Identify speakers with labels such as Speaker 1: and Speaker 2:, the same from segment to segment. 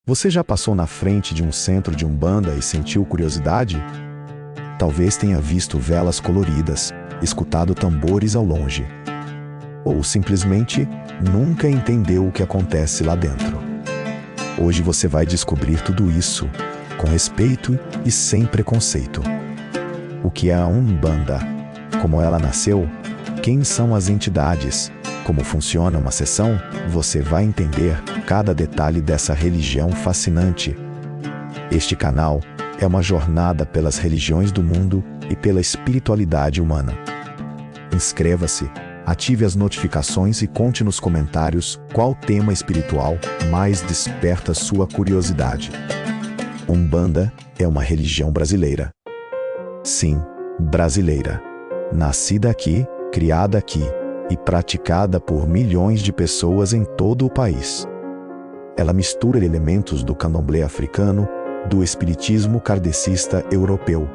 Speaker 1: Você já passou na frente de um centro de Umbanda e sentiu curiosidade? Talvez tenha visto velas coloridas, escutado tambores ao longe. Ou simplesmente nunca entendeu o que acontece lá dentro. Hoje você vai descobrir tudo isso, com respeito e sem preconceito. O que é a Umbanda? Como ela nasceu? Quem são as entidades? Como funciona uma sessão? Você vai entender cada detalhe dessa religião fascinante. Este canal é uma jornada pelas religiões do mundo e pela espiritualidade humana. Inscreva-se, ative as notificações e conte nos comentários qual tema espiritual mais desperta sua curiosidade. Umbanda é uma religião brasileira. Sim, brasileira. Nascida aqui, criada aqui e praticada por milhões de pessoas em todo o país. Ela mistura elementos do candomblé africano, do espiritismo kardecista europeu,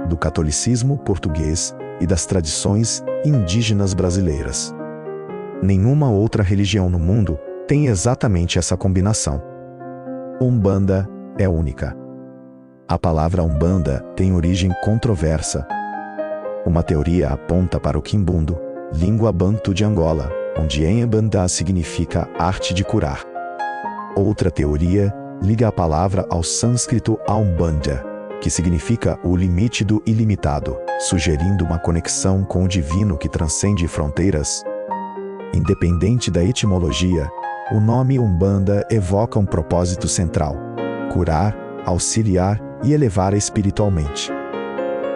Speaker 1: do catolicismo português e das tradições indígenas brasileiras. Nenhuma outra religião no mundo tem exatamente essa combinação. Umbanda é única. A palavra Umbanda tem origem controversa. Uma teoria aponta para o quimbundo, língua bantu de Angola, onde Embanda significa arte de curar. Outra teoria liga a palavra ao sânscrito Aumbanda, que significa o limite do ilimitado, sugerindo uma conexão com o divino que transcende fronteiras. Independente da etimologia, o nome Umbanda evoca um propósito central: curar, auxiliar e elevar espiritualmente.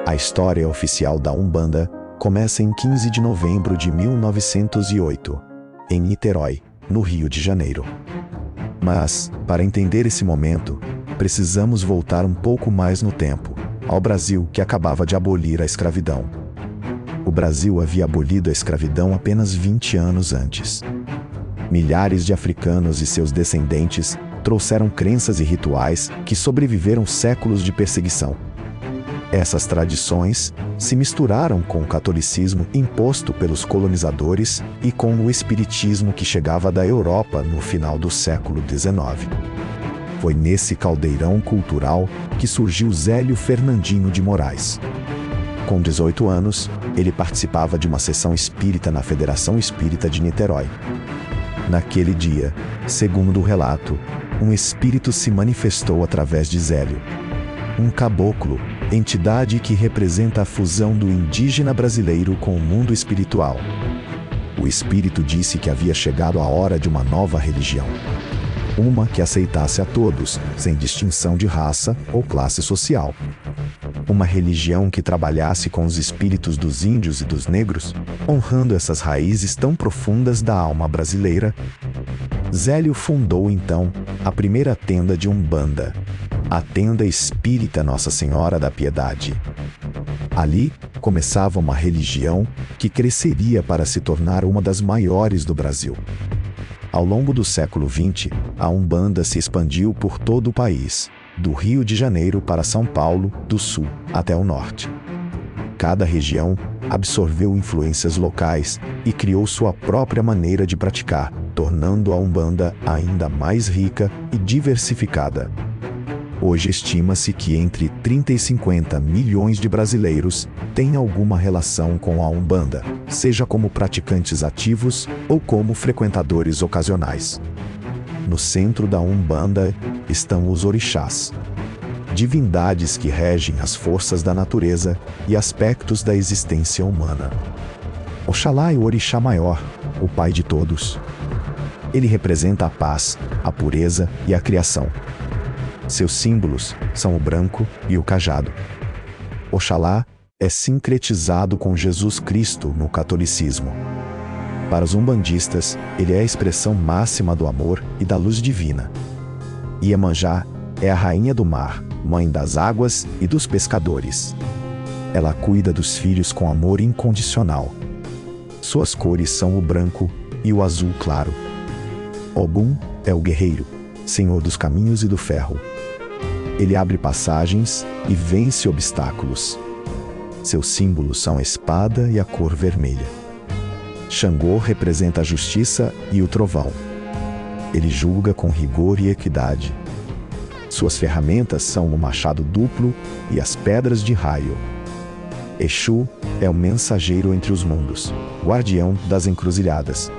Speaker 1: A história oficial da Umbanda começa em 15 de novembro de 1908, em Niterói, no Rio de Janeiro. Mas, para entender esse momento, precisamos voltar um pouco mais no tempo, ao Brasil que acabava de abolir a escravidão. O Brasil havia abolido a escravidão apenas 20 anos antes. Milhares de africanos e seus descendentes trouxeram crenças e rituais que sobreviveram séculos de perseguição. Essas tradições se misturaram com o catolicismo imposto pelos colonizadores e com o espiritismo que chegava da Europa no final do século XIX. Foi nesse caldeirão cultural que surgiu Zélio Fernandinho de Moraes. Com 18 anos, ele participava de uma sessão espírita na Federação Espírita de Niterói. Naquele dia, segundo o relato, um espírito se manifestou através de Zélio. Um caboclo, entidade que representa a fusão do indígena brasileiro com o mundo espiritual. O espírito disse que havia chegado a hora de uma nova religião. Uma que aceitasse a todos, sem distinção de raça ou classe social. Uma religião que trabalhasse com os espíritos dos índios e dos negros, honrando essas raízes tão profundas da alma brasileira. Zélio fundou, então, a primeira tenda de Umbanda, a Tenda Espírita Nossa Senhora da Piedade. Ali começava uma religião que cresceria para se tornar uma das maiores do Brasil. Ao longo do século XX, a Umbanda se expandiu por todo o país, do Rio de Janeiro para São Paulo, do sul até o norte. Cada região absorveu influências locais e criou sua própria maneira de praticar, tornando a Umbanda ainda mais rica e diversificada. Hoje estima-se que entre 30 e 50 milhões de brasileiros têm alguma relação com a Umbanda, seja como praticantes ativos ou como frequentadores ocasionais. No centro da Umbanda estão os orixás, divindades que regem as forças da natureza e aspectos da existência humana. Oxalá é o orixá maior, o pai de todos. Ele representa a paz, a pureza e a criação. Seus símbolos são o branco e o cajado. Oxalá é sincretizado com Jesus Cristo no catolicismo. Para os umbandistas, ele é a expressão máxima do amor e da luz divina. Iemanjá é a rainha do mar, mãe das águas e dos pescadores. Ela cuida dos filhos com amor incondicional. Suas cores são o branco e o azul claro. Ogum é o guerreiro, senhor dos caminhos e do ferro. Ele abre passagens e vence obstáculos. Seus símbolos são a espada e a cor vermelha. Xangô representa a justiça e o trovão. Ele julga com rigor e equidade. Suas ferramentas são o machado duplo e as pedras de raio. Exu é o mensageiro entre os mundos, guardião das encruzilhadas.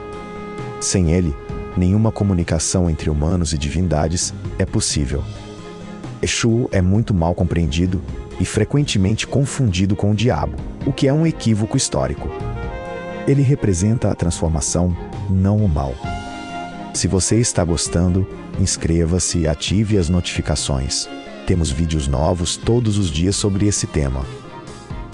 Speaker 1: Sem ele, nenhuma comunicação entre humanos e divindades é possível. Exu é muito mal compreendido e frequentemente confundido com o diabo, o que é um equívoco histórico. Ele representa a transformação, não o mal. Se você está gostando, inscreva-se e ative as notificações. Temos vídeos novos todos os dias sobre esse tema.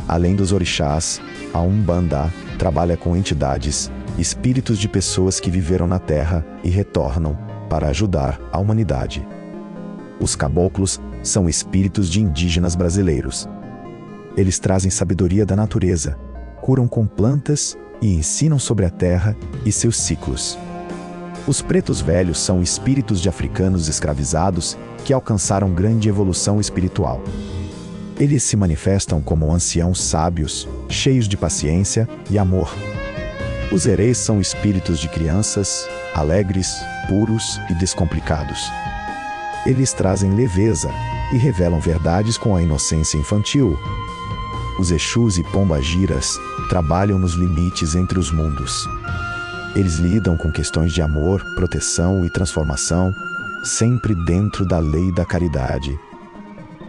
Speaker 1: Além dos orixás, a Umbanda trabalha com entidades, espíritos de pessoas que viveram na Terra e retornam para ajudar a humanidade. Os caboclos são espíritos de indígenas brasileiros. Eles trazem sabedoria da natureza, curam com plantas e ensinam sobre a terra e seus ciclos. Os pretos velhos são espíritos de africanos escravizados que alcançaram grande evolução espiritual. Eles se manifestam como anciãos sábios, cheios de paciência e amor. Os herês são espíritos de crianças, alegres, puros e descomplicados. Eles trazem leveza e revelam verdades com a inocência infantil. Os Exus e Pombagiras trabalham nos limites entre os mundos. Eles lidam com questões de amor, proteção e transformação, sempre dentro da lei da caridade.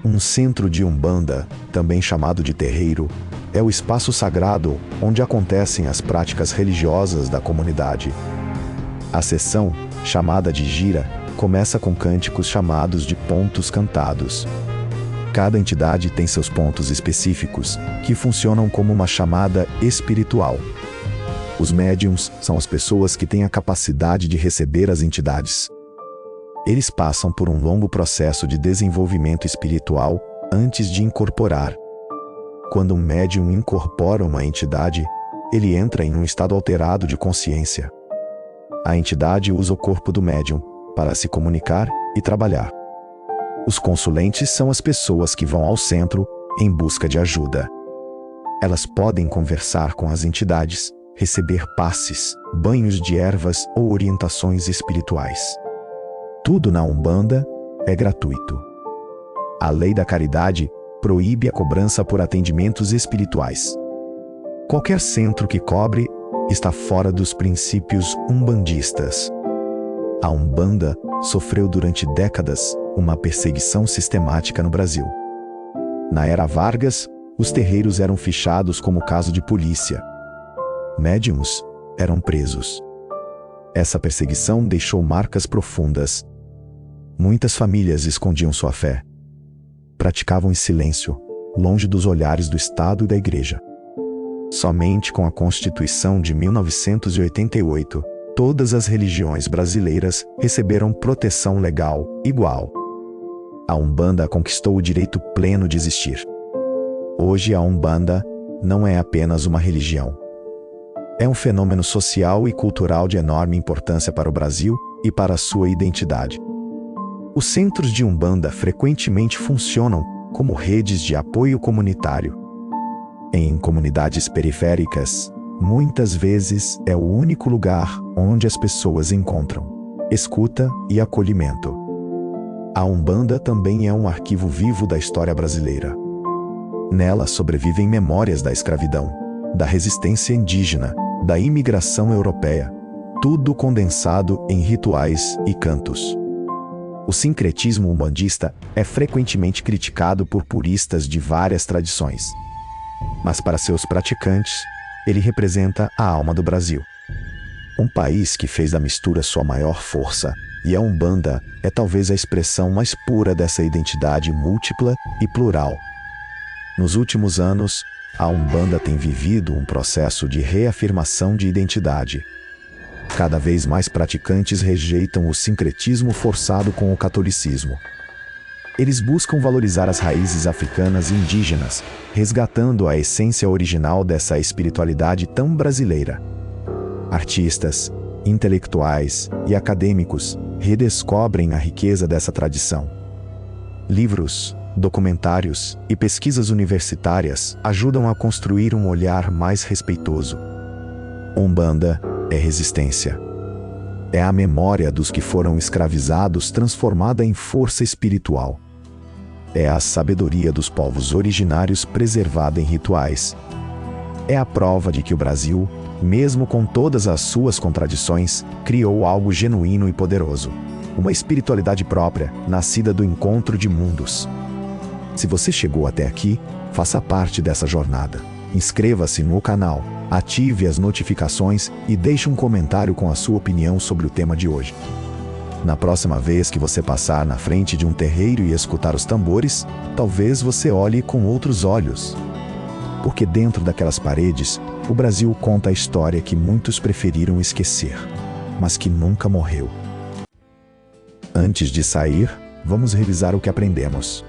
Speaker 1: Um centro de Umbanda, também chamado de terreiro, é o espaço sagrado onde acontecem as práticas religiosas da comunidade. A sessão, chamada de gira, começa com cânticos chamados de pontos cantados. Cada entidade tem seus pontos específicos, que funcionam como uma chamada espiritual. Os médiums são as pessoas que têm a capacidade de receber as entidades. Eles passam por um longo processo de desenvolvimento espiritual antes de incorporar. Quando um médium incorpora uma entidade, ele entra em um estado alterado de consciência. A entidade usa o corpo do médium para se comunicar e trabalhar. Os consulentes são as pessoas que vão ao centro em busca de ajuda. Elas podem conversar com as entidades, receber passes, banhos de ervas ou orientações espirituais. Tudo na Umbanda é gratuito. A lei da caridade proíbe a cobrança por atendimentos espirituais. Qualquer centro que cobre está fora dos princípios umbandistas. A Umbanda sofreu durante décadas uma perseguição sistemática no Brasil. Na era Vargas, os terreiros eram fichados como caso de polícia. Médiuns eram presos. Essa perseguição deixou marcas profundas. Muitas famílias escondiam sua fé. Praticavam em silêncio, longe dos olhares do Estado e da Igreja. Somente com a Constituição de 1988, todas as religiões brasileiras receberam proteção legal igual. A Umbanda conquistou o direito pleno de existir. Hoje a Umbanda não é apenas uma religião. É um fenômeno social e cultural de enorme importância para o Brasil e para a sua identidade. Os centros de Umbanda frequentemente funcionam como redes de apoio comunitário. Em comunidades periféricas, muitas vezes é o único lugar onde as pessoas encontram escuta e acolhimento. A Umbanda também é um arquivo vivo da história brasileira. Nela sobrevivem memórias da escravidão, da resistência indígena, da imigração europeia, tudo condensado em rituais e cantos. O sincretismo umbandista é frequentemente criticado por puristas de várias tradições. Mas para seus praticantes, ele representa a alma do Brasil. Um país que fez da mistura sua maior força, e a Umbanda é talvez a expressão mais pura dessa identidade múltipla e plural. Nos últimos anos, a Umbanda tem vivido um processo de reafirmação de identidade. Cada vez mais praticantes rejeitam o sincretismo forçado com o catolicismo. Eles buscam valorizar as raízes africanas e indígenas, resgatando a essência original dessa espiritualidade tão brasileira. Artistas, intelectuais e acadêmicos redescobrem a riqueza dessa tradição. Livros, documentários e pesquisas universitárias ajudam a construir um olhar mais respeitoso. Umbanda é resistência. É a memória dos que foram escravizados transformada em força espiritual. É a sabedoria dos povos originários preservada em rituais. É a prova de que o Brasil, mesmo com todas as suas contradições, criou algo genuíno e poderoso. Uma espiritualidade própria, nascida do encontro de mundos. Se você chegou até aqui, faça parte dessa jornada. Inscreva-se no canal, ative as notificações e deixe um comentário com a sua opinião sobre o tema de hoje. Na próxima vez que você passar na frente de um terreiro e escutar os tambores, talvez você olhe com outros olhos. Porque dentro daquelas paredes, o Brasil conta a história que muitos preferiram esquecer, mas que nunca morreu. Antes de sair, vamos revisar o que aprendemos.